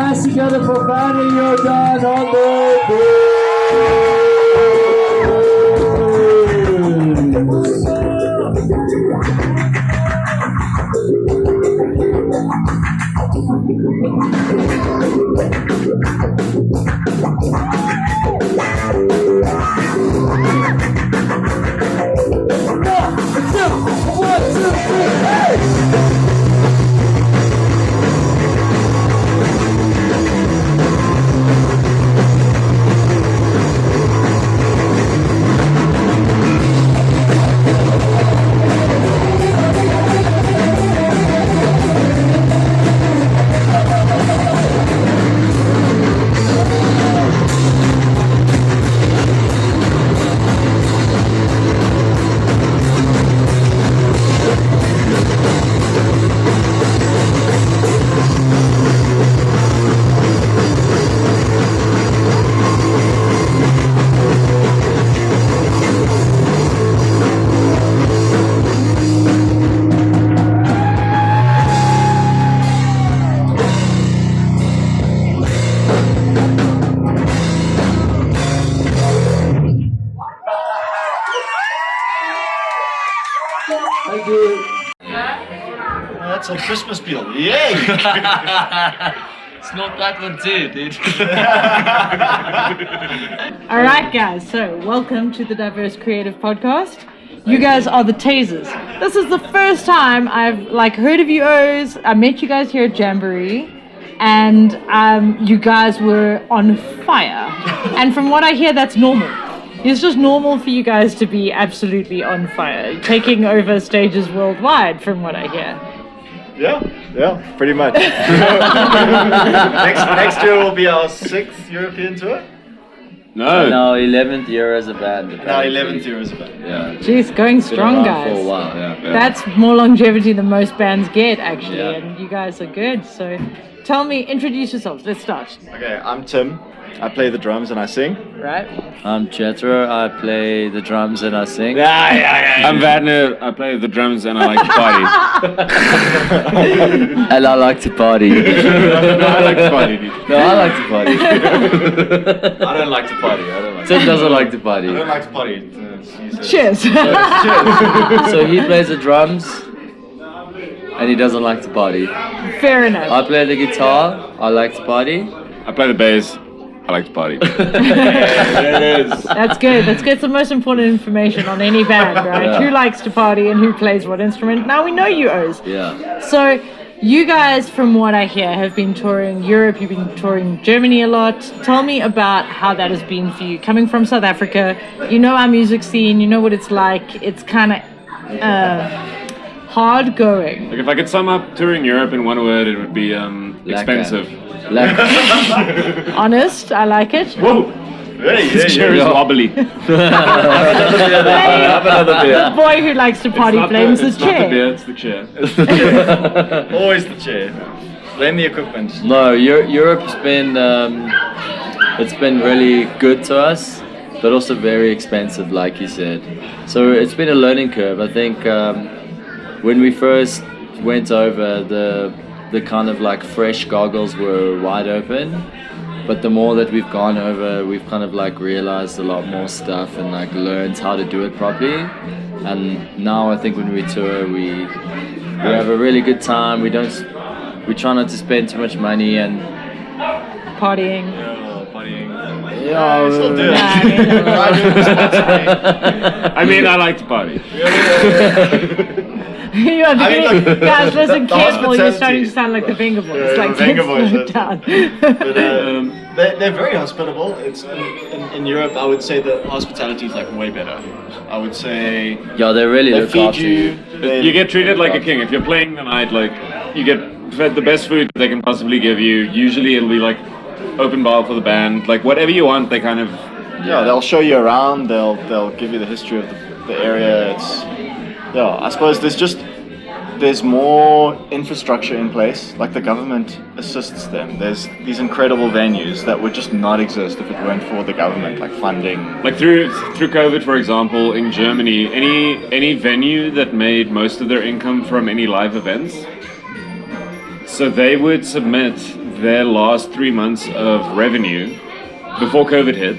hands together for Fanny Jordan on the Thank you. That's a Christmas beetle. Yay! It's not that one too, dude. Alright guys, so welcome to the Diverse Creative Podcast. You guys are the Tazers. This is the first time I've heard of you O's. I met you guys here at Jamboree and you guys were on fire. And from what I hear, that's normal. It's just normal for you guys to be absolutely on fire, taking over stages worldwide, from what I hear. Yeah, pretty much. next year will be our 6th European tour. No, 11th year as a band. And our 11th year as a band. Yeah. Jeez, going strong, guys. For a while. Yeah. That's more longevity than most bands get, actually, Yeah. and you guys are good. So, tell me, introduce yourselves. Let's start. Okay, I'm Tim. I play the drums and I sing. Right. I'm Jethro. I play the drums and I sing. I'm Vadner. I play the drums and I like to party. And I like to party. I like to party, dude. No, I like to party. I don't like to party. Tim doesn't like to party. I don't like to party. Cheers. So he plays the drums and he doesn't like to party. Fair enough. I play the guitar. I like to party. I play the bass. I like to party. That's good. It's the most important information on any band, right? Yeah. Who likes to party and who plays what instrument. Now we know you O's. Yeah. So, you guys, from what I hear, have been touring Europe, you've been touring Germany a lot. Tell me about how that has been for you. Coming from South Africa, you know our music scene, you know what it's like. It's kind of hard going. Like if I could sum up touring Europe in one word, it would be expensive. Honest, I like it. Whoa! This chair is wobbly. Have another beer. The boy who likes to party blames his chair. It's the chair. Always the chair. Blame the equipment. No, Europe's been it's been really good to us, but also very expensive, like you said. So it's been a learning curve. I think when we first went over, the kind of like fresh goggles were wide open, but the more that we've gone over, we've kind of like realized a lot more stuff and like learned how to do it properly. And now I think when we tour, we have a really good time. We try not to spend too much money and Partying. Yeah, still do I mean, I like to party. You are beginning, guys, listen careful, you're hospitality. starting to sound like the Finger Boys. Yeah, Like, the Finger let's Boys, slow it down. But they're very hospitable. It's in Europe, I would say the hospitality is like way better. I would say yeah, they really they look feed after you. You get treated like a king. If you're playing the night, like you get fed the best food they can possibly give you. Usually it'll be like open bar for the band, like whatever you want. They kind of they'll show you around. They'll give you the history of the area. It's I suppose there's more infrastructure in place. Like the government assists them. There's these incredible venues that would just not exist if it weren't for the government, like funding. like through COVID, for example, in Germany, any venue that made most of their income from any live events. So they would submit their last 3 months of revenue before COVID hit,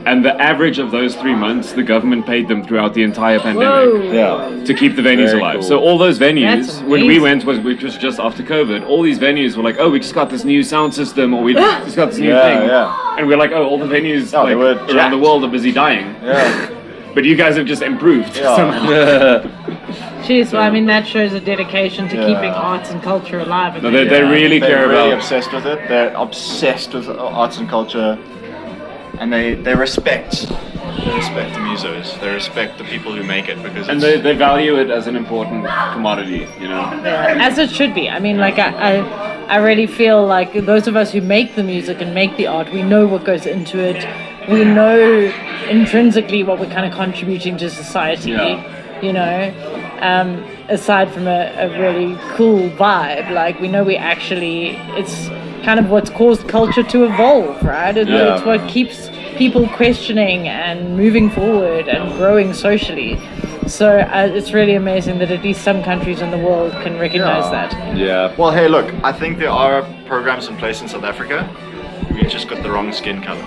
and the average of those 3 months, the government paid them throughout the entire pandemic. Whoa. Yeah. To keep the venues Very alive. cool. So all those venues, That's when we amazing. went, which was just after COVID, all these venues were like, oh, we just got this new sound system, or we just got this new thing. Yeah. And we're like, oh, all the venues No, they were around the jacked. world are busy dying. Yeah. But you guys have just improved Yeah. somehow. Jeez, well, I mean, that shows a dedication to Yeah. keeping arts and culture alive. No, they really They're care really about. obsessed with it. They're obsessed with arts and culture, and they respect the musos. They respect the people who make it because And it's, they value it as an important commodity, you know? As it should be. I mean, like, I really feel like those of us who make the music and make the art, we know what goes into it. We know intrinsically what we're kind of contributing to society, you know, aside from a really cool vibe. Like, we know it's kind of what's caused culture to evolve, right? It's what keeps people questioning and moving forward and growing socially. So it's really amazing that at least some countries in the world can recognize that. Yeah. well, hey, look, I think there are programs in place in South Africa. We just got the wrong skin color.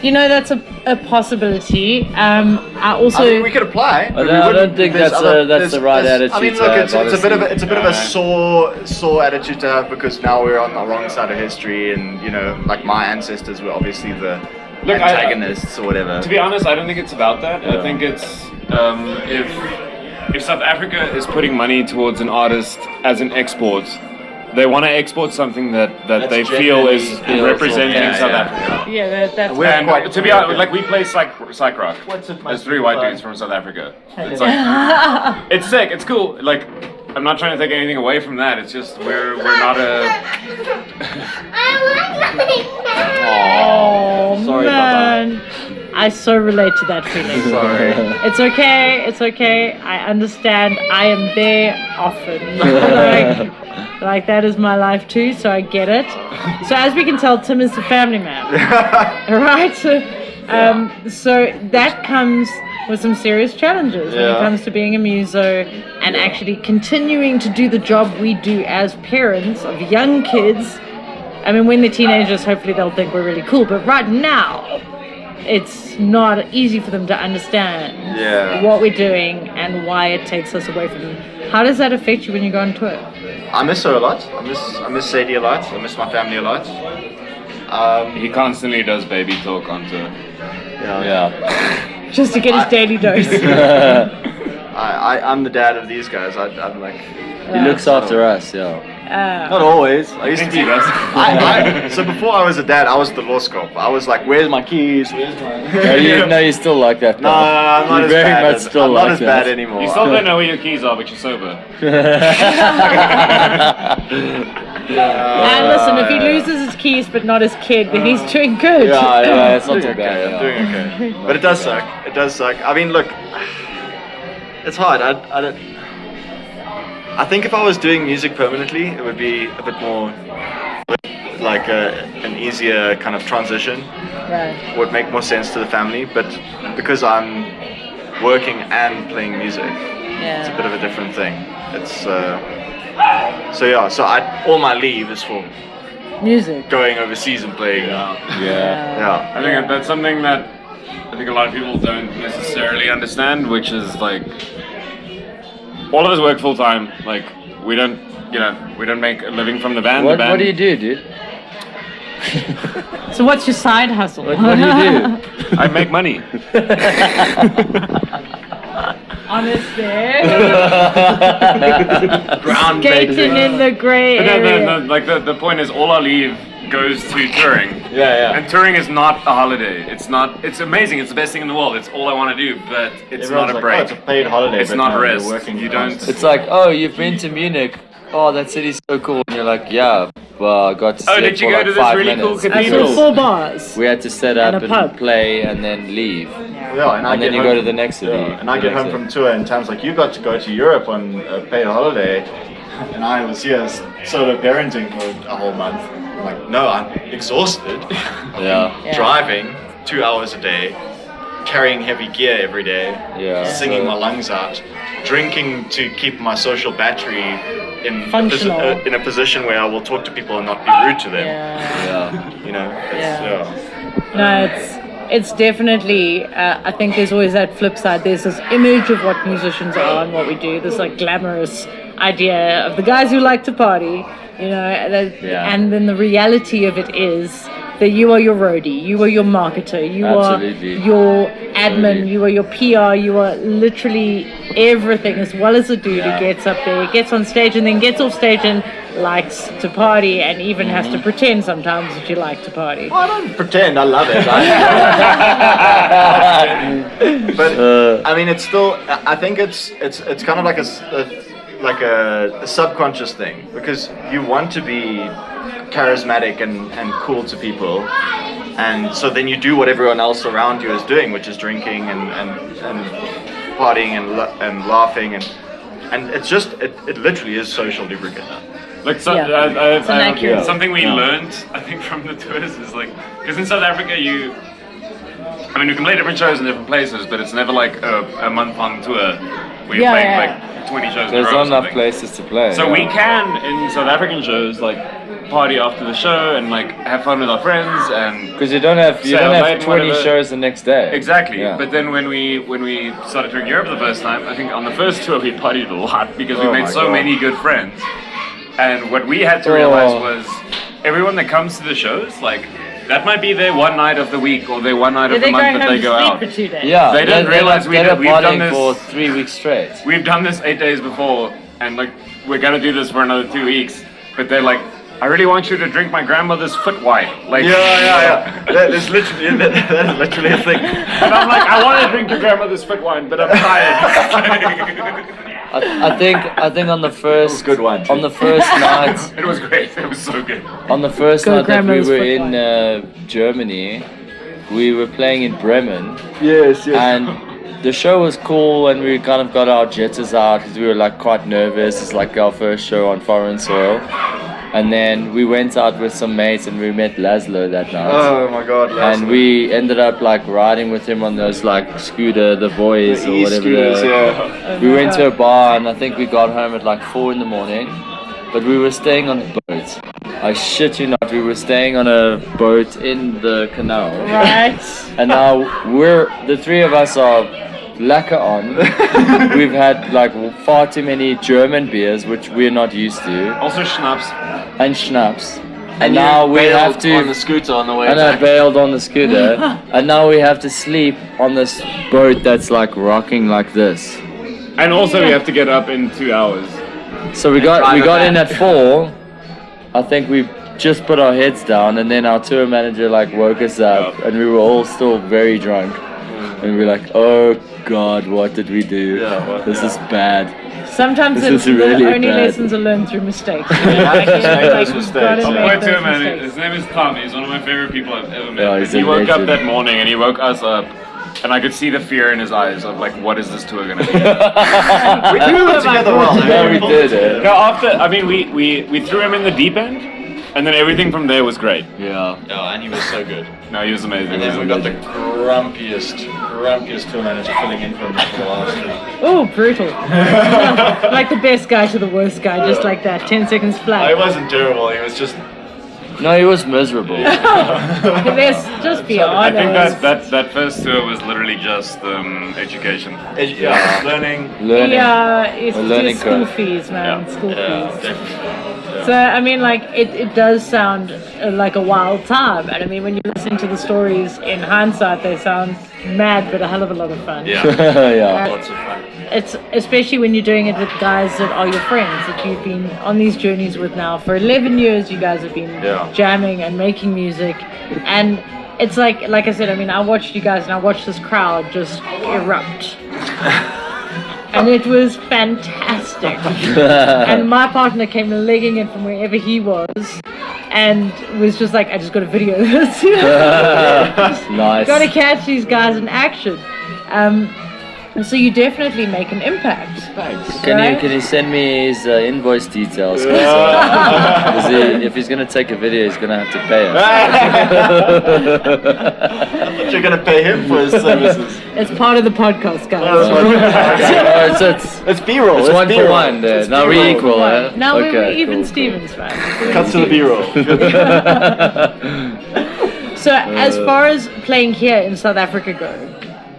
You know, that's a possibility. I also... I mean, we could apply. but we I wouldn't- don't think there's that's the right there's- I attitude mean, to look, have, it's a bit of a honestly. sore attitude to have because now we're on the wrong side of history, and you know, like my ancestors were obviously the Look, antagonists or whatever. To be honest, I don't think it's about that. I think it's if South Africa is putting money towards an artist as an export, they want to export something that they feel is genuinely representing feels- South yeah. Africa. Yeah, that's... We're And quite- to be honest, like we play psych rock. What's it, There's 3 white dudes from South Africa. It's like it's sick. It's cool. Like I'm not trying to take anything away from that. It's just we're not a. Oh, Sorry, man. I so relate to that feeling. Sorry. It's okay. It's okay. I understand. I am there often. like that is my life too, so I get it. So as we can tell, Tim is the family man. All right. So that comes with some serious challenges when it Yeah. comes to being a muso and actually continuing to do the job we do as parents of young kids. I mean, when they're teenagers, hopefully they'll think we're really cool, but right now, it's not easy for them to understand what we're doing and why it takes us away from them. How does that affect you when you go on tour? I miss her a lot. I miss Sadie a lot. I miss my family a lot. He constantly does baby talk on tour. Yeah. Just to get his daily dose. I'm the dad of these guys. I'm like, He looks after us, yeah. not always. I used to be. He does. So before I was a dad, I was the law cop. I was like, where's my keys? Where's my? No, you still like that. No, I'm not You as very bad. much still I'm not like as that. bad anymore. You still don't know where your keys are, but you're sober. And listen, if he loses his keys but not his kid, then he's doing good. Yeah, it's not too Okay, bad. I'm yeah. doing okay. But it does suck. It does suck. I mean, look, it's hard. I don't. I think if I was doing music permanently, it would be a bit more like an easier kind of transition. Right. Would make more sense to the family. But because I'm working and playing music, it's a Yeah. bit of a different thing. It's so all my leave is for Music. going overseas and playing. Yeah. I think that's something that I think a lot of people don't necessarily understand, which is like all of us work full time. Like we don't make a living from the band. What the band do you do, dude? So what's your side hustle? What do you do? I make money. Honestly. Ground Skating in the grey But area. no, like the point is, all our leave goes to touring. Yeah. And touring is not a holiday. It's not. It's amazing. It's the best thing in the world. It's all I want to do. But it's Everyone's not a like, break. oh, it's a paid holiday. It's but not no, you're rest. working You don't- constantly. It's like, oh, you've been to Munich. Oh, that city's so cool. And you're like, yeah, well, I got to Oh, sleep did you for go like to this 5 really cool minutes. I cathedral? saw 4 bars. We had to set And up a and pub. play and then leave. Yeah, and then you go to the next city. And I The get next home day. from tour, and Tam's like, "You got to go to Europe on a paid holiday," and I was here solo parenting for a whole month. I'm like, no, I'm exhausted. Yeah. Yeah. Driving 2 hours a day, carrying heavy gear every day, Yeah. singing my lungs out. drinking to keep my social battery in Functional. in a position where I will talk to people and not be rude to them. Yeah. You know, No, it's definitely. I think there's always that flip side. There's this image of what musicians are and what we do. This like glamorous idea of the guys who like to party, you know. And then the reality of it is that you are your roadie, you are your marketer, you Absolutely. are your admin, you are your PR, you are literally everything, as well as a dude who gets up there, gets on stage, and then gets off stage and likes to party, and even has to pretend sometimes that you like to party. I don't pretend, I love it. But I mean, it's still. I think it's kind of like a subconscious thing, because you want to be charismatic and cool to people, and so then you do what everyone else around you is doing, which is drinking and partying and laughing and it's just it literally is social lubricant. Like It's an accurate. something we learned, I think, from the tours is like, because in South Africa I mean, we can play different shows in different places, but it's never like a month-long tour where you're playing like 20 shows in a There's row not or enough something. places to play. So we can, in South African shows, like party after the show and like have fun with our friends and Because you don't have Celebrate 20 whatever. shows the next day. exactly. Yeah. But then when we started touring Europe the first time, I think on the first tour we partied a lot because we Oh made my so God. many good friends. And what we had to realize was everyone that comes to the shows, like that might be their one night of the week or their one night of the They're month going that home they to go sleep out. for 2 days. Yeah, They didn't realize we've done partying this for 3 weeks straight. We've done this 8 days before, and like we're gonna do this for another 2 weeks. But they're like, I really want you to drink my grandmother's foot wine. Like, That is literally that is literally a thing. And I'm like, I want to drink your grandmother's foot wine, but I'm tired. I think on the first good wine, too. on the first night It was great. It was so good. on the first Go night that we grandmother's were foot in Germany, we were playing in Bremen, Yes, and the show was cool, and we kind of got our jitters out because we were like quite nervous. It's like our first show on foreign soil. And then we went out with some mates and we met Laszlo that night. Oh my God, And we ended up like riding with him on those like scooter, the boys or whatever. We went to a bar and I think we got home at like 4 in the morning. But we were staying on a boat. I shit you not, we were staying on a boat in the canal. Right. And now the three of us are lacquer on. We've had like far too many German beers, which we're not used to, Also schnapps. and schnapps. And now we have to. on the scooter on the way And I back. bailed on the scooter, and now we have to sleep on this boat that's like rocking like this. And also we have to get up in 2 hours. So we got in at 4. I think we just put our heads down, and then our tour manager like woke us up, and we were all still very drunk, and we were like, oh God, what did we do? This is bad. Sometimes This it's is really the only bad. lessons are learned through mistakes. have to make those you've mistakes. gotta Yeah. make My those tour manager, mistakes. his name is Tom. He's one of my favorite people I've ever met. Yeah, he's he a woke up legend. that morning and he woke us up, and I could see the fear in his eyes of like, what is this tour gonna be? We do it together well. Yeah, we did it. No, I mean, we threw him in the deep end, and then everything from there was great. Yeah. Oh, and he was so good. No, he was amazing. And then we got the grumpiest tour manager filling in for him for the last week. Oh, brutal. Like the best guy to the worst guy, just like that. 10 seconds It flat. wasn't terrible. He was just. No, he was miserable. Let's just be I honest. think that first tour was literally just education. Learning. Learning. Yeah, it's A learning just school curve. fees, man. Yeah. School fees. Definitely. So, I mean, like, it does sound like a wild time. And I mean, when you listen to the stories in hindsight, they sound mad, but a hell of a lot of fun. Yeah. Yeah. Lots of fun. It's especially when you're doing it with guys that are your friends, that you've been on these journeys with now. For 11 years, you guys have been Yeah. jamming and making music. And it's like I said, I mean, I watched you guys and I watched this crowd just erupt. And it was fantastic. And my partner came legging in from wherever he was and was just like, I just got to video this. Nice. Got to catch these guys in action. So you definitely make an impact. Thanks. Can you send me his invoice details? 'Cause, if he's gonna take a video, he's gonna have to pay us. But you're gonna pay him for his services. It's part of the podcast, guys. It's B-roll. It's one for one. Now we equal. Now Okay, we're even cool. Stevens, right? Cut to the B-roll. So as far as playing here in South Africa go,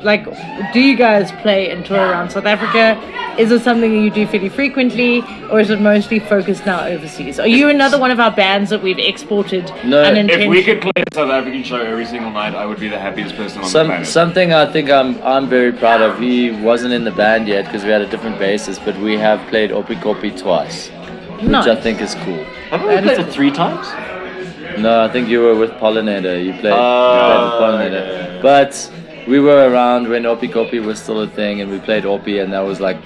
like, do you guys play and tour around South Africa? Is it something that you do fairly frequently, or is it mostly focused now overseas? Are you another one of our bands that we've exported No, unintentionally? If we could play a South African show every single night, I would be the happiest person on the planet. Something I think I'm very proud of. He wasn't in the band yet because we had a different bassist, but we have played Opi Kopi twice, which Nice. I think is cool. Haven't we played it 3 times? No, I think you were with Pollinator. You played with Pollinator. yeah. But we were around when Opi Kopi was still a thing, and we played Opi, and that was a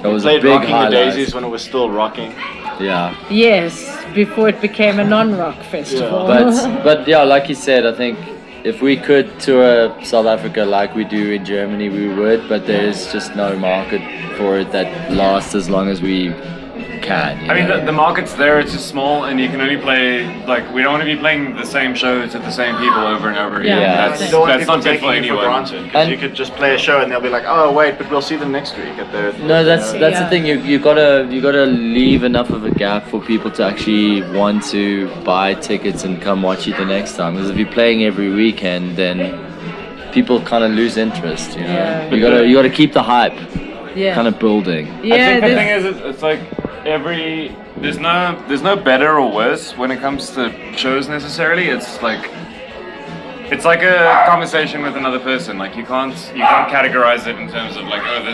Played big Rocking the highlight. Daisies when it was still rocking. Yeah. Yes, before it became a non-rock festival. But yeah, like you said, I think if we could tour South Africa like we do in Germany, we would. But there's just no market for it that lasts as long as we can. You I mean, know? the market's there, it's just small, and you can only play, like, we don't want to be playing the same shows to the same people over and over again. Yeah, That's, You don't want that's people not good taking for you for anyone. granted, because And- you could just play a show and they'll be like, oh wait, but we'll see them next week at their... No, that's Yeah. the thing. You gotta leave enough of a gap for people to actually want to buy tickets and come watch you the next time. Because if you're playing every weekend, then people kind of lose interest. You know, Yeah. you gotta keep the hype yeah. kind of building. Yeah, I think the there's- thing is, it's like there's no better or worse when it comes to shows necessarily. It's like a conversation with another person. Like you can't categorize it in terms of like, oh,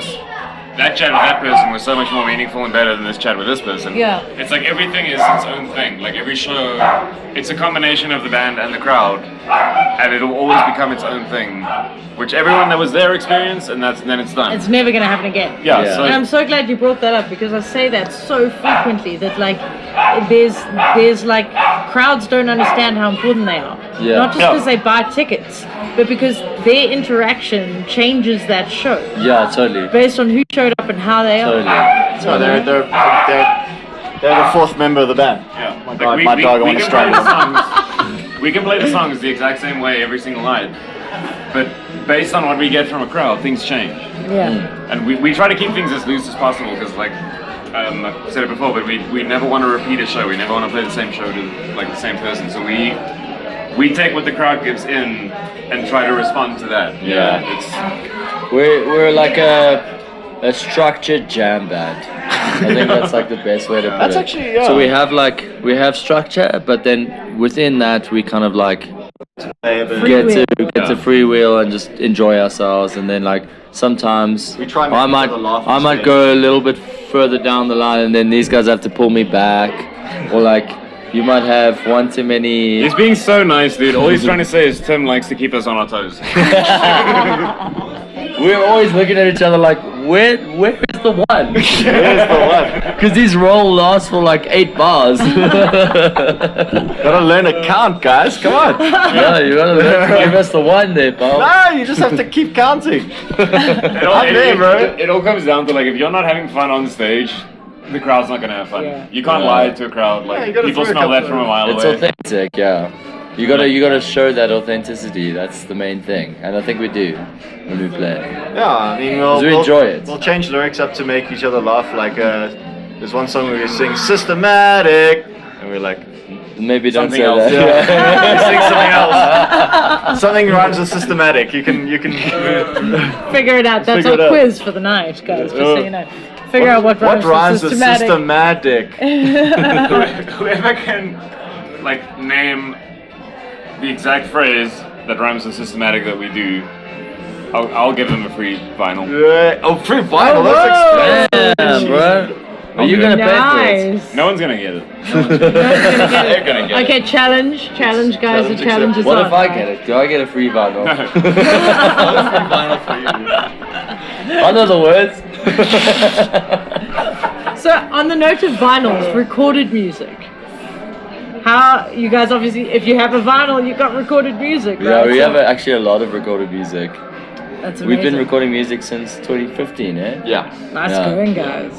that chat with that person was so much more meaningful and better than this chat with this person. Yeah. It's like everything is its own thing. Like every show, it's a combination of the band and the crowd, and it'll always become its own thing. Which everyone that was there experienced, and then it's done. It's never going to happen again. Yeah. Yeah. So And I'm so glad you brought that up, because I say that so frequently that like there's like crowds don't understand how important they are. Yeah. Not just Yeah. because they buy tickets, but because their interaction changes that show Yeah, totally. based on who showed up and how they Totally. are. So they're the 4th member of the band. yeah. My Like, God, my dog, I want to can play strangle the him. songs. We can play the songs the exact same way every single night, but based on what we get from a crowd, things change. Yeah. And we try to keep things as loose as possible because, like, I've said it before, but we never want to repeat a show. We never want to play the same show to like the same person. So we take what the crowd gives in and try to respond to that. Yeah. It's We're like a structured jam band. I think that's like the best way to put That's it. actually, yeah. So we have structure, but then within that we kind of like Play a bit. get to freewheel and just enjoy ourselves, and then like sometimes We try and make I each other laugh on might stage. go a little bit further down the line, and then these guys have to pull me back, or like you might have one too many. he's being so nice, dude. All he's trying to say is Tim likes to keep us on our toes. We're always looking at each other like, where's the one? Where's the one? Because these roll lasts for like 8 bars. Gotta learn to count, guys. Come on. Yeah, you gotta learn to give us the one there, pal. No, you just have to keep counting. I'm there, bro. It all comes down to like if you're not having fun on stage, the crowd's not gonna have fun. Yeah. You can't Yeah. lie to a crowd. Like you gotta people throw a smell that couple from a of- mile It's away. authentic, yeah. You gotta show that authenticity. That's the main thing, and I think we do when we play. Yeah, I mean, we enjoy it. We'll change lyrics up to make each other laugh. Like, there's one song where we sing "Systematic," and we're like, Maybe don't Something say else. that. yeah, we sing something else. Something rhymes with "systematic." You can. Figure it out. That's Figure it our out. quiz for the night, guys. Just so you know. Figure out what What rhymes with with systematic. systematic? Whoever can like name the exact phrase that rhymes with systematic that we do, I'll give them a free vinyl. Yeah. Oh, free vinyl. That's expensive. Yeah, bro. Are you gonna pay for it? Nice. No one's gonna get it. They're gonna get Okay, challenge, guys. The Challenge challenge is What on. if I get it? Do I get a free vinyl? Vinyl for you. I know the words. So, on the note of vinyls, recorded music. How you guys obviously, if you have a vinyl, you got recorded music, right? Yeah, we So- have actually a lot of recorded music. That's amazing. We've been recording music since 2015, eh? Yeah. Nice Yeah. going, guys.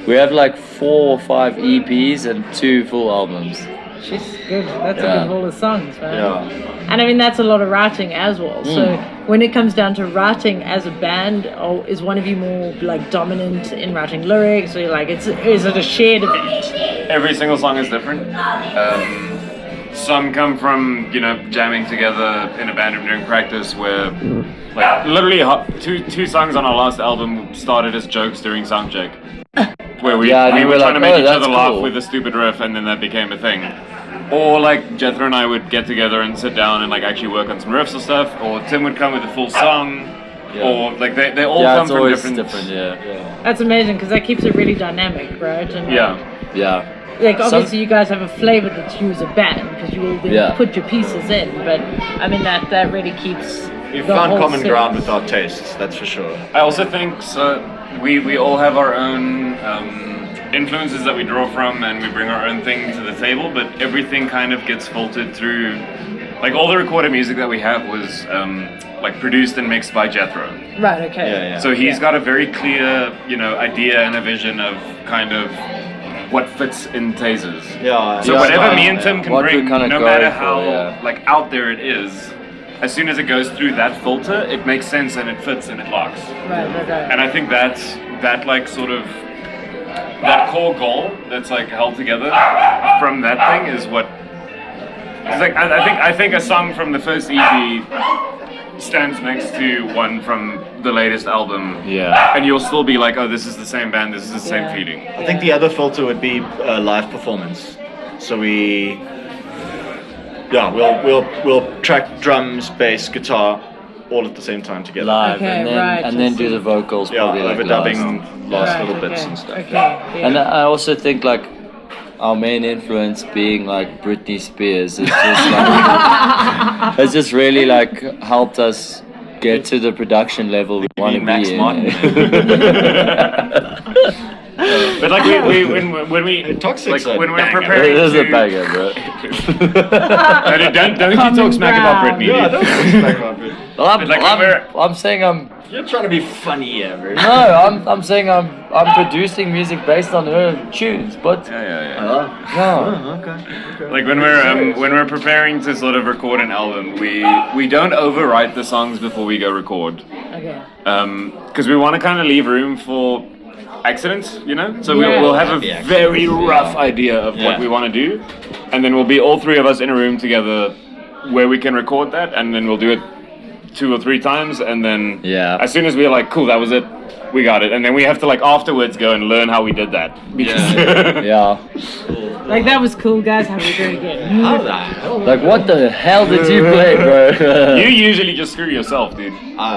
We have like 4 or 5 EPs and 2 full albums. She's good. That's a Yeah. good haul of songs, man. Yeah. And I mean, that's a lot of writing as well. So when it comes down to writing as a band, is one of you more like dominant in writing lyrics, or like is it a shared event? Every single song is different. Some come from, you know, jamming together in a band room during practice where, like, literally two songs on our last album started as jokes during soundcheck. Where we were trying to make each other laugh with a stupid riff, and then that became a thing. Or like Jethro and I would get together and sit down and like actually work on some riffs or stuff. Or Tim would come with a full song. Or like they all come it's from always different. Yeah. That's amazing because that keeps it really dynamic, right? And Yeah. like obviously you guys have a flavor that's you as a band because you all then put your pieces in. But I mean that really keeps. We the found whole common set. ground with our tastes, that's for sure. I also think so. We all have our own influences that we draw from, and we bring our own thing to the table. But everything kind of gets filtered through. Like all the recorded music that we have was like produced and mixed by Jethro. Right. Okay. Yeah. So he's got a very clear, you know, idea and a vision of kind of what fits in Tazers. Yeah. So yeah, whatever me and Tim can What bring, we're kinda no going matter for, how like out there it is, as soon as it goes through that filter, it makes sense and it fits and it locks. Right. And I think that like sort of that core goal that's like held together from that thing is what. It's like I think a song from the first EP stands next to one from the latest album. Yeah. And you'll still be like, oh, this is the same band, this is the same Yeah. feeling. I think the other filter would be live performance. So we'll track drums, bass, guitar, all at the same time together. Live, Okay, and then right, and then I do see. the vocals probably like overdubbing last Right, little bits okay, and stuff. Okay. Yeah. And I also think like our main influence being like Britney Spears is just like has just really like helped us get to the production level we want to be Max in. Martin. But like when we Toxic's like a when we're banger. preparing It is to, a banger, bro. No, don't you Common talk smack about ground. Britney. Yeah, dude. don't I'm saying You're trying to be funny here, bro. no, I'm saying I'm producing music based on her tunes, but Yeah. no. Okay. Like when we're preparing to sort of record an album, we don't overwrite the songs before we go record, Okay. because we want to kind of leave room for accidents, you know. So Yeah. we'll have a Happy very rough idea of what Yeah. we want to do, and then we'll be all three of us in a room together where we can record that, and then we'll do it 2 or 3 times, and then as soon as we're like, cool, that was it, we got it, and then we have to like afterwards go and learn how we did that. Yeah. Like that was cool, guys. How we doing again? How the hell? Like what the hell did you play, bro? You usually just screw yourself, dude.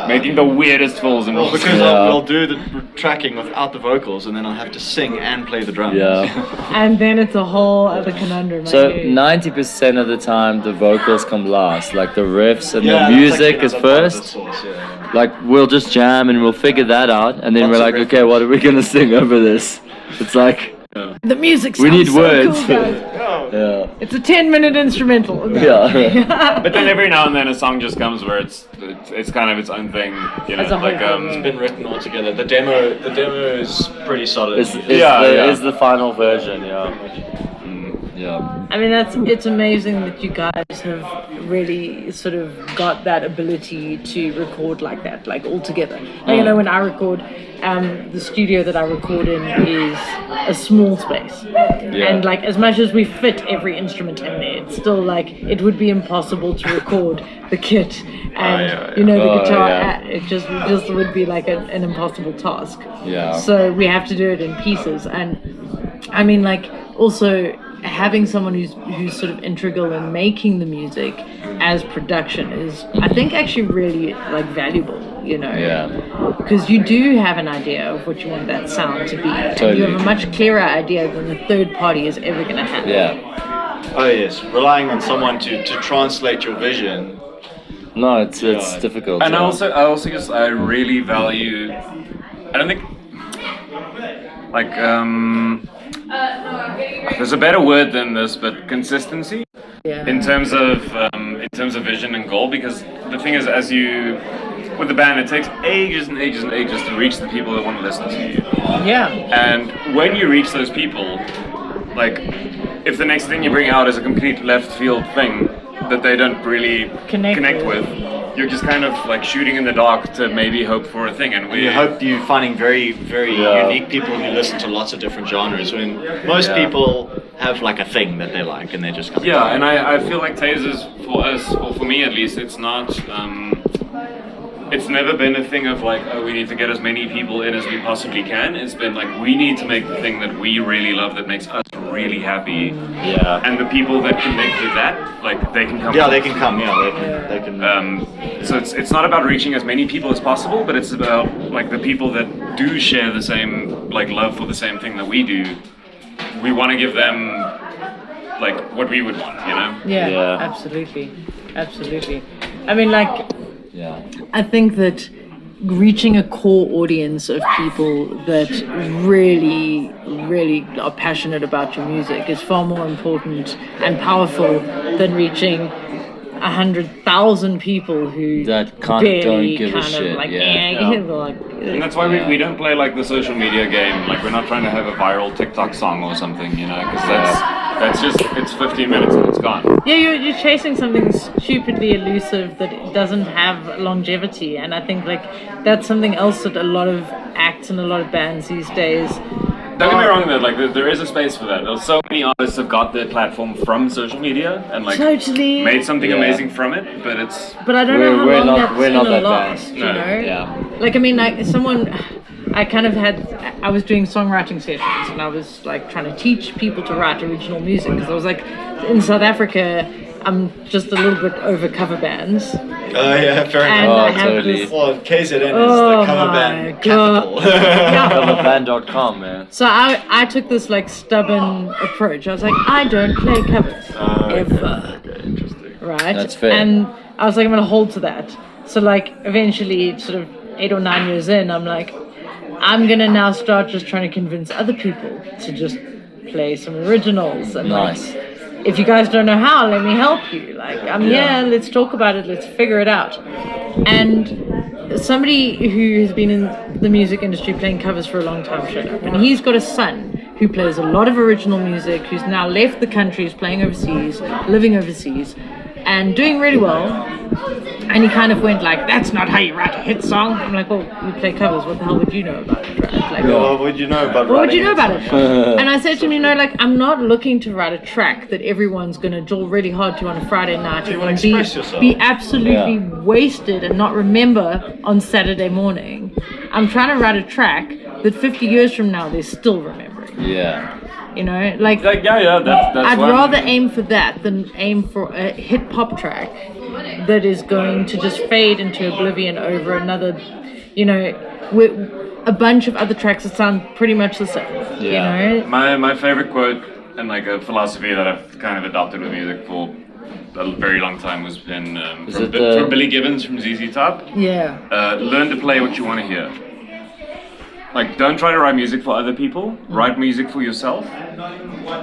Making the weirdest fills and Well, rolls. because Yeah. we'll do the tracking without the vocals, and then I'll have to sing and play the drums. Yeah. And then it's a whole other conundrum. So I hear. 90% of the time the vocals come last, like the riffs and Yeah, the that's music like is another part of the first. sauce, yeah. Like we'll just jam and we'll figure that out, and then Lots we're of like, okay, what are we gonna sing over this? It's like The music we sounds need so words. cool, guys. Yeah. It's a 10-minute instrumental. Yeah. But then every now and then a song just comes where it's kind of its own thing, you know. As a whole Like thing, It's been written all together. The demo is pretty solid. Is the final version, yeah. Yeah. I mean, it's amazing that you guys have really sort of got that ability to record like that, like all together. Like, you know, when I record, the studio that I record in is a small space, and like as much as we fit every instrument in there, it's still like it would be impossible to record the kit and you know the guitar. It just would be like an impossible task. Yeah. So we have to do it in pieces, and I mean, like also having someone who's sort of integral in making the music as production is, I think, actually really like valuable, you know. Yeah. Because you do have an idea of what you want that sound to be, and you have a much clearer idea than the third party is ever going to have. Yeah. Oh yes, relying on someone to translate your vision. No, it's difficult. And yeah. I really value. I don't think like there's a better word than this, but consistency. Yeah. In terms of vision and goal, because the thing is, as you with the band, it takes ages and ages and ages to reach the people that want to listen to you. Yeah. And when you reach those people, like, if the next thing you bring out is a complete left field thing that they don't really connect with, you're just kind of like shooting in the dark to maybe hope for a thing. And You hope you're finding very, very unique people who listen to lots of different genres. When most people have like a thing that they like, and they just kind of and I feel like Tazers, for us, or for me at least, it's not. It's never been a thing of like, oh, we need to get as many people in as we possibly can. It's been like, we need to make the thing that we really love, that makes us really happy. Yeah. And the people that connect with that, like, they can come. Yeah, they can come. Yeah, they can. So it's not about reaching as many people as possible, but it's about like the people that do share the same like love for the same thing that we do. We want to give them like what we would want, you know? Yeah. Absolutely. I mean, like, I think that reaching a core audience of people that really, really are passionate about your music is far more important and powerful than reaching 100,000 people who That barely don't give a kind of shit. like, like, And that's why we don't play like the social media game. Like, we're not trying to have a viral TikTok song or something, you know, because that's just, it's 15 minutes and it's gone. Yeah, you're chasing something stupidly elusive that doesn't have longevity, and I think like that's something else that a lot of acts and a lot of bands these days. Don't get me wrong though, like there is a space for that. There's so many artists have got their platform from social media and like Totally. made something amazing from it, but it's But I don't know how long that's we're not gonna that last. band. You No. know, Yeah. like I mean, like someone. I was doing songwriting sessions and I was like trying to teach people to write original music because I was like, in South Africa, I'm just a little bit over cover bands. Oh yeah, fair And enough. I have totally. this. Well, KZN is Oh the cover my band God. capital. Yeah. Coverband.com, man. So I took this like stubborn approach. I was like, I don't play covers ever. Okay, interesting. Right? That's fair. And I was like, I'm gonna hold to that. So like eventually, sort of 8 or 9 years in, I'm like, I'm gonna now start just trying to convince other people to just play some originals. And Nice. like, if you guys don't know how, let me help you. Like, I'm here, let's talk about it, let's figure it out. And somebody who has been in the music industry playing covers for a long time showed up. And he's got a son who plays a lot of original music, who's now left the country, is playing overseas, living overseas, and doing really well. And he kind of went like, that's not how you write a hit song. I'm like, well, you play covers, what the hell would you know about it, right? Like, What would you know about what would writing you know it? about it? And I said to him, you know, like, I'm not looking to write a track that everyone's going to jaw really hard to on a Friday night You wanna and express yourself. be absolutely wasted and not remember on Saturday morning. I'm trying to write a track that 50 years from now, they're still remembering. Yeah. You know, like, that's I'd one. rather aim for that than aim for a hit pop track that is going to just fade into oblivion over another, you know, with a bunch of other tracks that sound pretty much the same. Yeah. You know? My favorite quote and like a philosophy that I've kind of adopted with music for a very long time was been from Billy Gibbons from ZZ Top. Yeah. Learn to play what you want to hear. Like, don't try to write music for other people. Write music for yourself,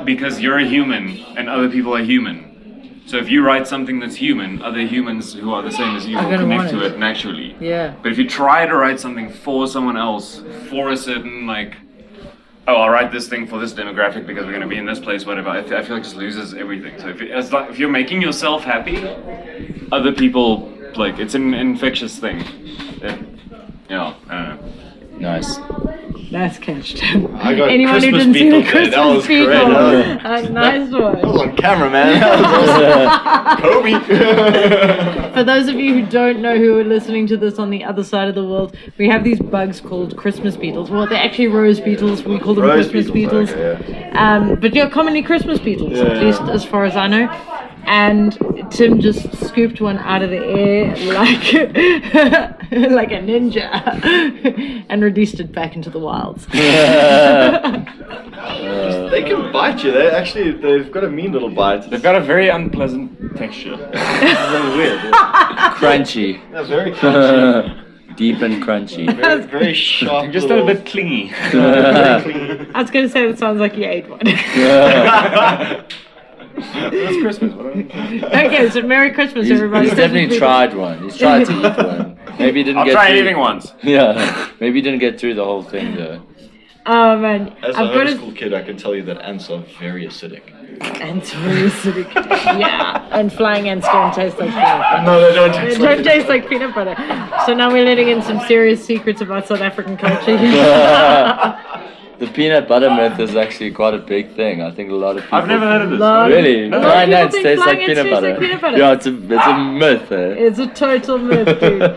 because you're a human and other people are human. So if you write something that's human, other humans who are the same as you Are will gonna connect want to it. it naturally. Yeah. But if you try to write something for someone else, for a certain like, oh, I'll write this thing for this demographic because we're going to be in this place, whatever. I feel like it just loses everything. So if you're making yourself happy, other people, like, it's an infectious thing. I don't know. Nice. That's catched. I got Anyone who Christmas didn't see the Beetle there. That Christmas was Beetle, great. nice That was one. on camera, man. That was awesome. Kobe. For those of you who don't know who are listening to this on the other side of the world, we have these bugs called Christmas beetles. Well, they're actually rose beetles. We call them Rose Christmas beetles, beetles. okay, But you're commonly Christmas beetles, Yeah, at least as far as I know. And Tim just scooped one out of the air like like a ninja and released it back into the wilds. They can bite you. They've got a mean little bite. They've got a very unpleasant texture. It's really weird. Crunchy. They're very crunchy. Deep and crunchy. Very, very sharp. Just a little, bit clingy. very clean. I was going to say that sounds like you ate one. It's Christmas. What Okay, so Merry Christmas, He's everybody. definitely tried one. He's tried to eat one. Maybe you didn't I'll get try through. anything once. Yeah, maybe you didn't get through the whole thing though. Oh man, As a I've got homeschool kid, I can tell you that ants are very acidic. ants very acidic. Yeah, and flying ants don't taste like peanut butter. No, they don't They taste don't taste like peanut butter. So now we're letting in some serious secrets about South African culture. The peanut butter myth is actually quite a big thing. I think a lot of people. I've never heard of this. Really? A lot of Flying people ants think taste flying like ants peanut taste butter. like peanut butter. Yeah, it's a myth. Eh? It's a total myth, dude.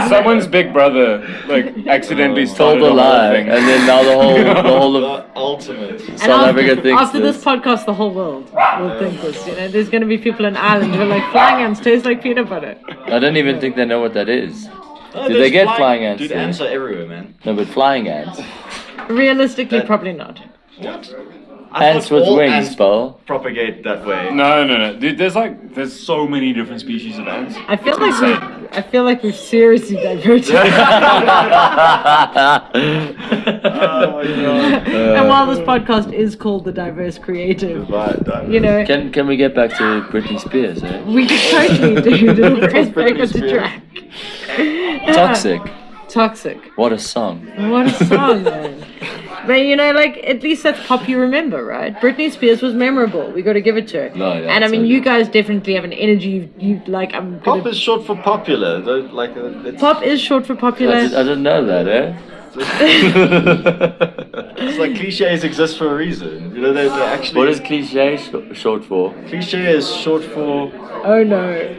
Someone's big brother like accidentally Told started a the whole lie, thing. and then now the whole of The ultimate. South Africa thinks after this podcast, the whole world will think this. You know, there's going to be people in Ireland who are like, flying ants taste like peanut butter. I don't even think they know what that is. Oh, Do there's they get flying ants? Dude, there? ants are everywhere, man. No, but flying ants. Realistically, probably not. What? Ants with wings, Paul. propagate that way. No. Dude, there's so many different species of ants. I feel like we've seriously diverted. Oh my god. And while this podcast is called The Diverse Creative, you know, Can we get back to Britney Spears? Eh? we can totally do the rest back on the track. Toxic. Toxic. What a song. What a song, man. But you know, like, at least that's pop you remember, right? Britney Spears was memorable. We got to give it to her. No, yeah, and I mean, totally. you guys definitely have an energy. You like, I'm gonna. Pop is short for popular. It's, Pop is short for popular. I didn't know that, eh? it's like cliches exist for a reason. You know, they're actually. What is cliche short for? Cliche is short for. Oh no.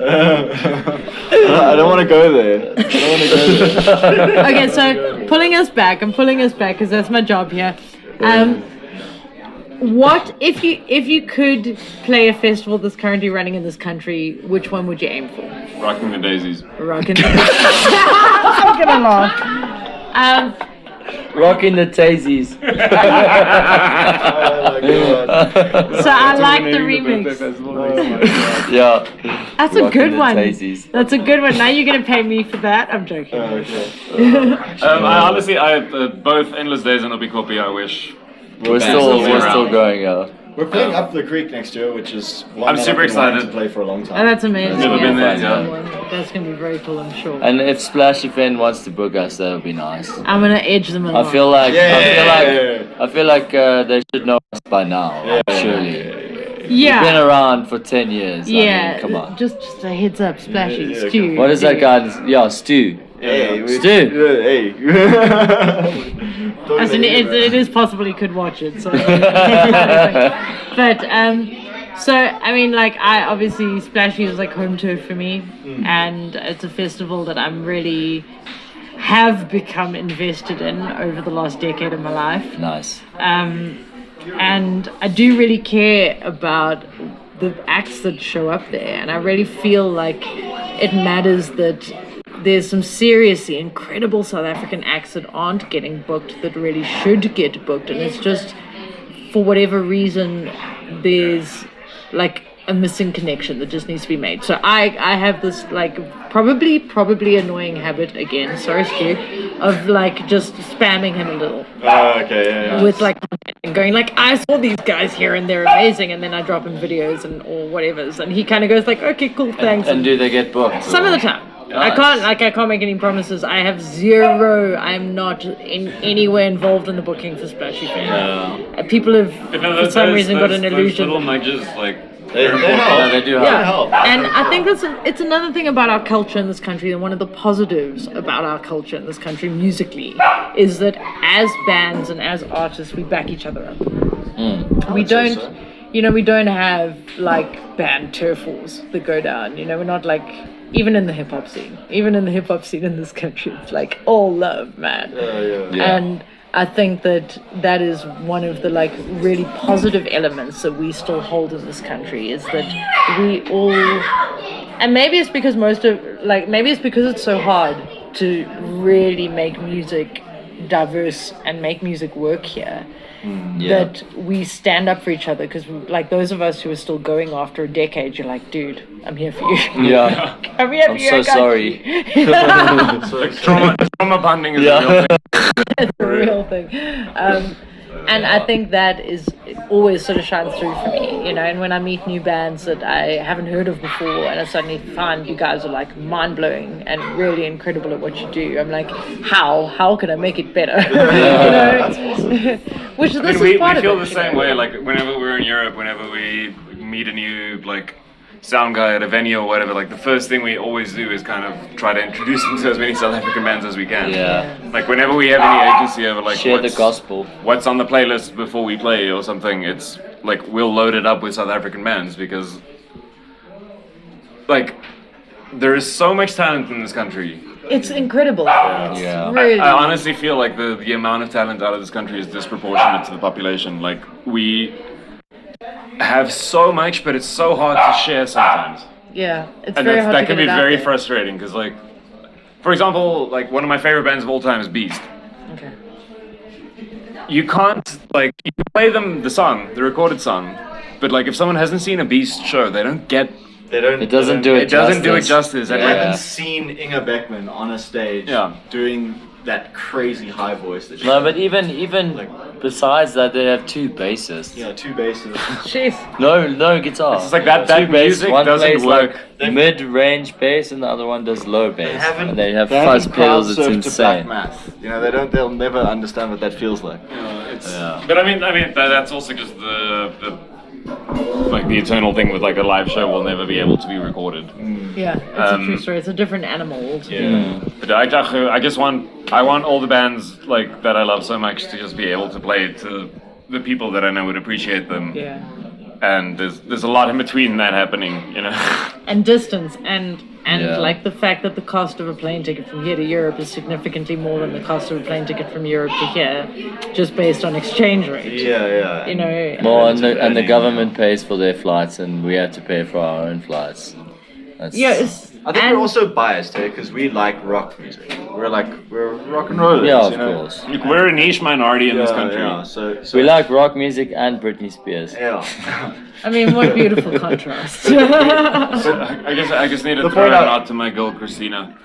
I don't want to go there. Okay, so pulling us back. I'm pulling us back because that's my job here. What if you could play a festival that's currently running in this country? Which one would you aim for? Rocking the daisies. Rockin'. I'm gonna laugh. Rocking the Tazers. Oh my god. So I like the remix. Yeah. That's a Rocking good the one. Tazers. That's a good one. Now you're gonna pay me for that. I'm joking. I honestly, both Endless Days and Opikopi, I wish. We're still still going, yeah. We're playing Up the Creek next year, which is one I'm that super I've been wanting excited. to play for a long Oh, time. that's amazing. Never been there, that's yeah. That's gonna be very cool, I'm sure. And if Splash Event wants to book us, that would be nice. I'm gonna edge them along. I feel like Yeah. I feel like they should know us by now. Surely. We've been Yeah. around for 10 years. I Yeah. mean, come on. Just a heads up, Splashy. Yeah, Stu. What is that guy? Yeah, Stu. Hey, Stu. Hey. As in, it is possible he could watch it. So. But so I mean, like, I obviously Splashy is like home turf for me, and it's a festival that I'm really have become invested in over the last decade of my life. Nice. And I do really care about the acts that show up there, and I really feel like it matters that there's some seriously incredible South African acts that aren't getting booked that really should get booked, and it's just for whatever reason there's like a missing connection that just needs to be made. So I have this like probably annoying habit again, sorry Stu, of like just spamming him a little Okay, yeah. with like and going like, I saw these guys here and they're amazing, and then I drop him videos and or whatever's, and he kind of goes like, okay, cool, thanks. And do they get booked? Some of the time. Nice. I can't make any promises. I have zero. I'm not in anywhere involved in the booking for Splashy Fan. People have for some reason got an illusion. Little nudges, like They help. Yeah, they do Yeah, help. and I think it's another thing about our culture in this country, and one of the positives about our culture in this country musically is that as bands and as artists, we back each other up. We don't, we don't have like band turf wars that go down. We're not like, even in the hip hop scene in this country, it's like all love, man. Yeah. And I think that is one of the like really positive elements that we still hold in this country, is that we all, and maybe it's because it's so hard to really make music diverse and make music work here. That we stand up for each other, because like those of us who are still going after a decade, you're like, dude, I'm here for you. Yeah. I'm here for I'm you. so I got sorry. you. trauma bonding is a real thing. It's a real thing. And I think that is it always sort of shines through for me, you know. And when I meet new bands that I haven't heard of before, and I suddenly find you guys are like mind blowing and really incredible at what you do, I'm like, how can I make it better? Which I mean, we feel the same way. Like whenever we're in Europe, whenever we meet a new like sound guy at a venue or whatever, like the first thing we always do is kind of try to introduce them to as many South African bands as we can. Yeah. Like whenever we have any agency over, like Share the gospel. what's on the playlist before we play or something, it's like we'll load it up with South African bands because like there is so much talent in this country. It's incredible. Yeah. Really. I honestly feel like the amount of talent out of this country is disproportionate to the population. Like we have so much, but it's so hard to share sometimes. Yeah, it's And very hard that to can get be it out very there. frustrating because, like, for example, like one of my favorite bands of all time is Beast. Okay. You can't like you can play them the song, the recorded song, but like if someone hasn't seen a Beast show, they don't get. They don't. It doesn't do it It doesn't do it justice. justice. And I like, haven't seen Inga Beckman on a stage doing that crazy high voice that she No, but even besides that, they have two bassists. Yeah, two basses. Jeez. No guitar. It's just like that Two bass, music one doesn't plays work. like mid-range bass and the other one does low bass. And they have they fuzz haven't pedals. It's crowd surfed to black insane. math. You know, they'll never understand what that feels like. But I mean that's also just the like the eternal thing with like a live show will never be able to be recorded. Yeah, it's a true story. It's a different animal altogether. But I just want all the bands like that I love so much to just be able to play to the people that I know would appreciate them. Yeah. And there's a lot in between that happening, you know. And distance and Yeah. like the fact that the cost of a plane ticket from here to Europe is significantly more than the cost of a plane ticket from Europe to here, just based on exchange rate. Yeah. You know. More and the government pays for their flights and we have to pay for our own flights. That's, Yes. I think we're also biased here because we like rock music. We're rock and rollers. Yeah, of you know? course. Like, we're a niche minority in this country. Yeah, so We like rock music and Britney Spears. Yeah. I mean, what beautiful contrast. But I just need to throw point it out- out to my girl Christina.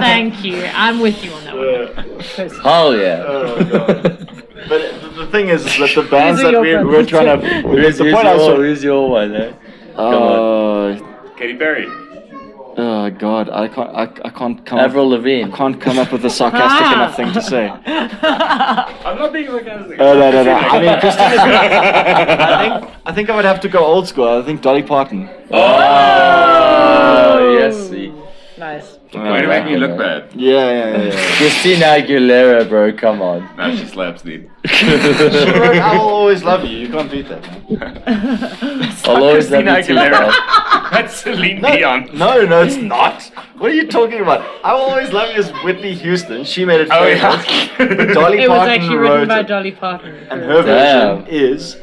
Thank you. I'm with you on that one. Personally. Oh yeah. Oh, God. But the thing is that the bands These are that your we're trying to. The point I was trying- Who's your one, eh? Katy Perry. Oh God, I can't come. Avril Lavigne. I can't come up with a sarcastic enough thing to say. I'm not being sarcastic. No. I mean, Christina. I think I would have to go old school. I think Dolly Parton. Oh yes. See. Nice. Way to make me look bad. Yeah. Christina Aguilera, bro. Come on. Nah, she slaps, dude. She wrote "I Will Always Love You." You can't beat that, man. I'll always love you too. Aguilera. That's Celine Dion. No, it's not. What are you talking about? "I Will Always Love You" is Whitney Houston. She made it Oh, famous. yeah. But Dolly It was Parton actually wrote written by it, Dolly Parton. and her Damn. version is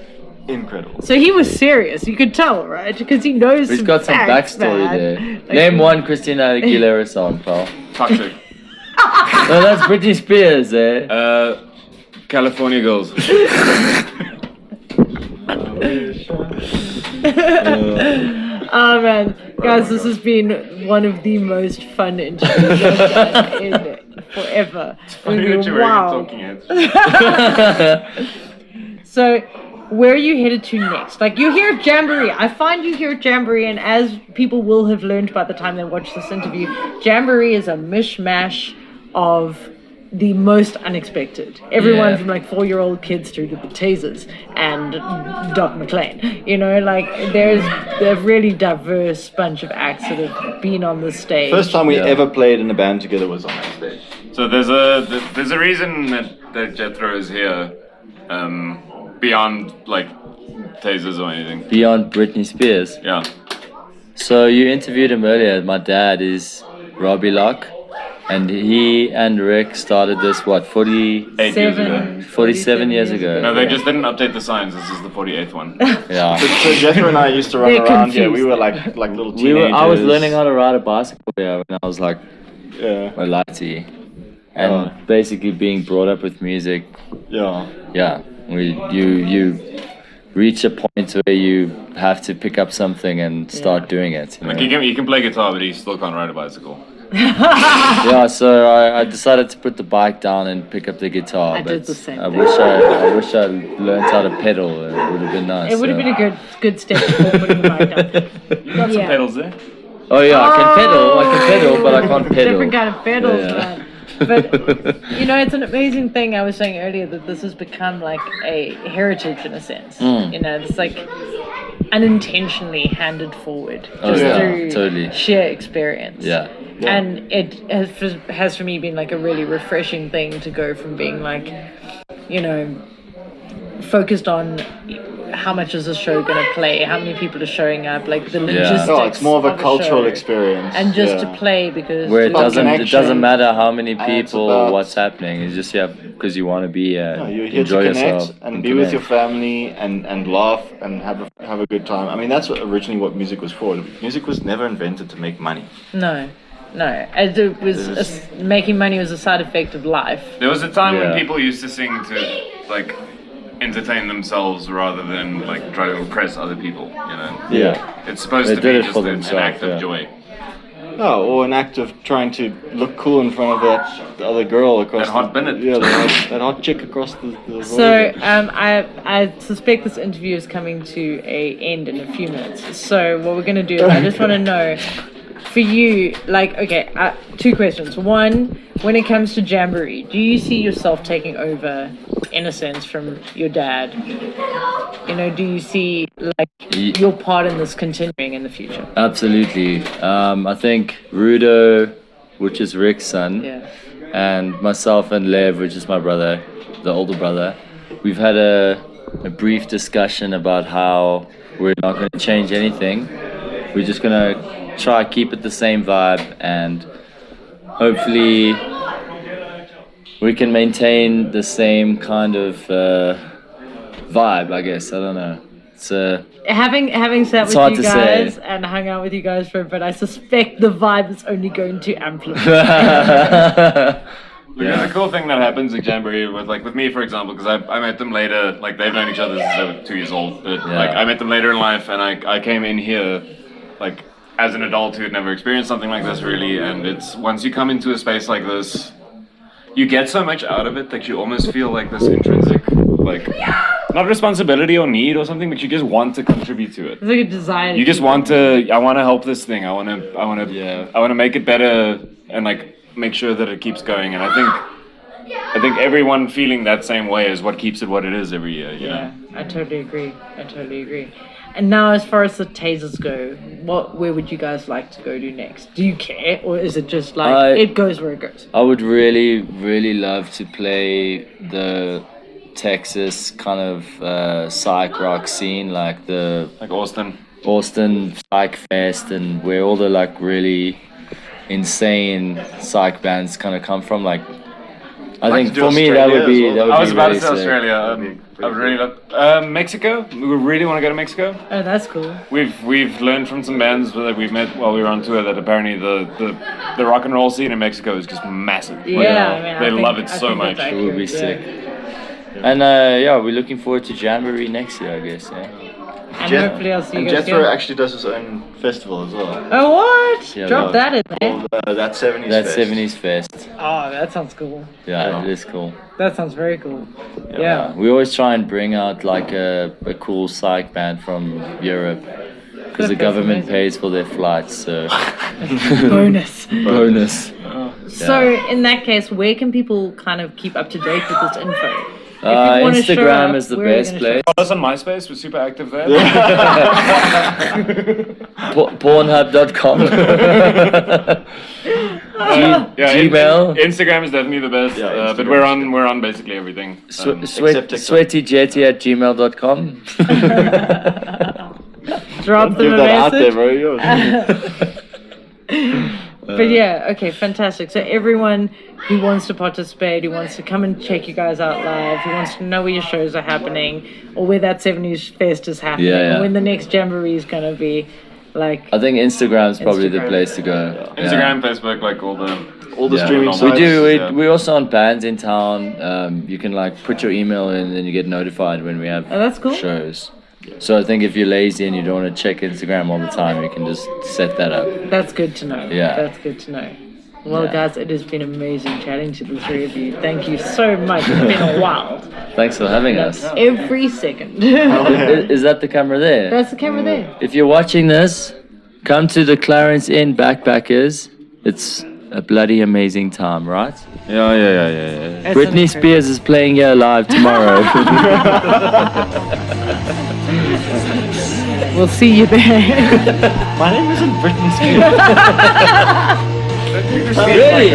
incredible. So he was serious. You could tell, right? Because he knows. He's got some facts, backstory man. there. Like, Name one Christina Aguilera song, pal. Toxic. No, that's Britney Spears, eh? California Girls. Oh man, guys, this has been one of the most fun interviews I've done in forever. Funny that you're Wow. wearing talking heads. So, where are you headed to next? Like, you're here at Jamboree. I find you here at Jamboree, and as people will have learned by the time they watch this interview, Jamboree is a mishmash of the most unexpected. Everyone Yeah. from like 4-year-old kids through to the Tazers and Doc McLean. You know, like there's a really diverse bunch of acts that have been on the stage. First time we Yeah. ever played in a band together was on that stage. So there's a reason that Jethro is here, beyond like tasers or anything. Beyond Britney Spears. Yeah. So you interviewed him earlier. My dad is Robbie Locke, and he and Rick started this 8 years ago. 47 years ago. No, they just didn't update the signs. This is the 48th one. Yeah. So Jethro and I used to run They're around here. We confused. were like little teenagers. I was learning how to ride a bicycle here when I was like Yeah. a lighty, and Oh. basically being brought up with music. Yeah. Yeah, you reach a point where you have to pick up something and start doing it. You Like know? you can play guitar, but he still can't ride a bicycle. Yeah, so I decided to put the bike down and pick up the guitar. I but did the same I thing. wish I learned how to pedal. It would have been nice. It would have been a good step before putting the bike down. You got some Yeah. pedals there. Oh yeah, I can pedal, but I can't pedal. Different kind of pedals, Yeah. man. But you know, it's an amazing thing. I was saying earlier that this has become like a heritage in a sense. You know, it's like unintentionally handed forward Oh, just yeah, through totally. sheer experience. Yeah. And it has for me been like a really refreshing thing to go from being like, you know, focused on how much is the show going to play, how many people are showing up, like the logistics. No, it's more of a the cultural show. experience. And just yeah. to play because Where it about doesn't connection, matter how many and it's people about- or what's happening. It's just because you want to be No, you're here enjoy to connect yourself and be with connect. your family and laugh and have a good time. I mean, that's originally what music was for. Music was never invented to make money. No. It was making money was a side effect of life. There was a time when Yeah. people used to sing to like entertain themselves rather than like try to impress other people. You know, Yeah. it's supposed They to did be it just for an themselves, act of yeah. joy. No, or an act of trying to look cool in front of the other girl across That hot minute. Yeah, that hot chick across the So road. I suspect this interview is coming to a end in a few minutes. So what we're gonna do is I just want to know, for you, like, okay, two questions. One, when it comes to Jamboree, do you see yourself taking over, in a sense, from your dad? You know, do you see like your part in this continuing in the future? Absolutely. I think Rudo, which is Rick's son, Yeah. and myself and Lev, which is my brother, the older brother, we've had a brief discussion about how we're not going to change anything. We're just going to try keep it the same vibe, and hopefully we can maintain the same kind of vibe, I guess. I don't know. It's Having sat It's with hard you to say. guys and hung out with you guys for a bit, I suspect the vibe is only going to amplify. The cool thing that happens at Jamboree with me, for example, because I met them later, like they've known each other since they were 2 years old, but like I met them later in life, and I came in here like as an adult who had never experienced something like this really, and it's once you come into a space like this, you get so much out of it that you almost feel like this intrinsic, like, not responsibility or need or something, but you just want to contribute to it. It's like a desire. You just want to. I want to help this thing. I want to make it better and like make sure that it keeps going. And I think everyone feeling that same way is what keeps it what it is every year. You know? I totally agree. And now, as far as the Tazers go, where would you guys like to go to next? Do you care, or is it just like it goes where it goes? I would really, really love to play the Texas kind of psych rock scene, like Austin Psych Fest, and where all the like really insane psych bands kind of come from. Like, I think to do for me that would Australia be as well. that would I was be about really to say sick. Australia. I would really love Mexico. We would really want to go to Mexico. Oh, that's cool. We've learned from some bands that we've met while we were on tour that apparently the rock and roll scene in Mexico is just massive. Yeah, They love it so much. that's It would be accurate, sick. yeah. And we're looking forward to Jamboree next year, I guess. Yeah. And hopefully I'll see you And guys Jethro again. actually does his own festival as well. Oh, what? Yeah, Drop no. that in there. Called, that 70s That Fest. 70s fest. Oh, that sounds cool. Yeah, it is cool. That sounds very cool. Yeah. We always try and bring out like a cool psych band from Europe, because the That's government amazing. pays for their flights. So Bonus. bonus. So, in that case, where can people kind of keep up to date with this info? If you wanna show Instagram up, is the where are you best gonna place. Follow us on MySpace. We're super active there. Pornhub.com. Gmail. Instagram is definitely the best. Yeah, but we're on basically everything. except TikTok. Sweatyjetty@gmail.com. Drop them Give a that out there, message. bro. But yeah, okay, fantastic. So everyone who wants to participate, who wants to come and check you guys out live, who wants to know where your shows are happening, or where that 70s fest is happening, Yeah. or when the next Jamboree is going to be, like, I think Instagram's probably the Instagram. place to go. Instagram, Facebook, like all the. All the Yeah. streaming We We sites. do. Yeah. We're also on bands in town. You can like put your email in, and you get notified when we have Oh, that's cool. shows. So I think if you're lazy and you don't want to check Instagram all the time, you can just set that up. that's good to know. Yeah. That's good to know. Well, guys, it has been amazing chatting to the three of you. Thank you so much. It's been a while. Thanks for having us. Every second. Is that the camera there? That's the camera there. If you're watching this, come to the Clarens Inn Backpackers. It's a bloody amazing time, right? Yeah. Britney Spears is playing here live tomorrow. We'll see you there. My name isn't Britney Spears. Really?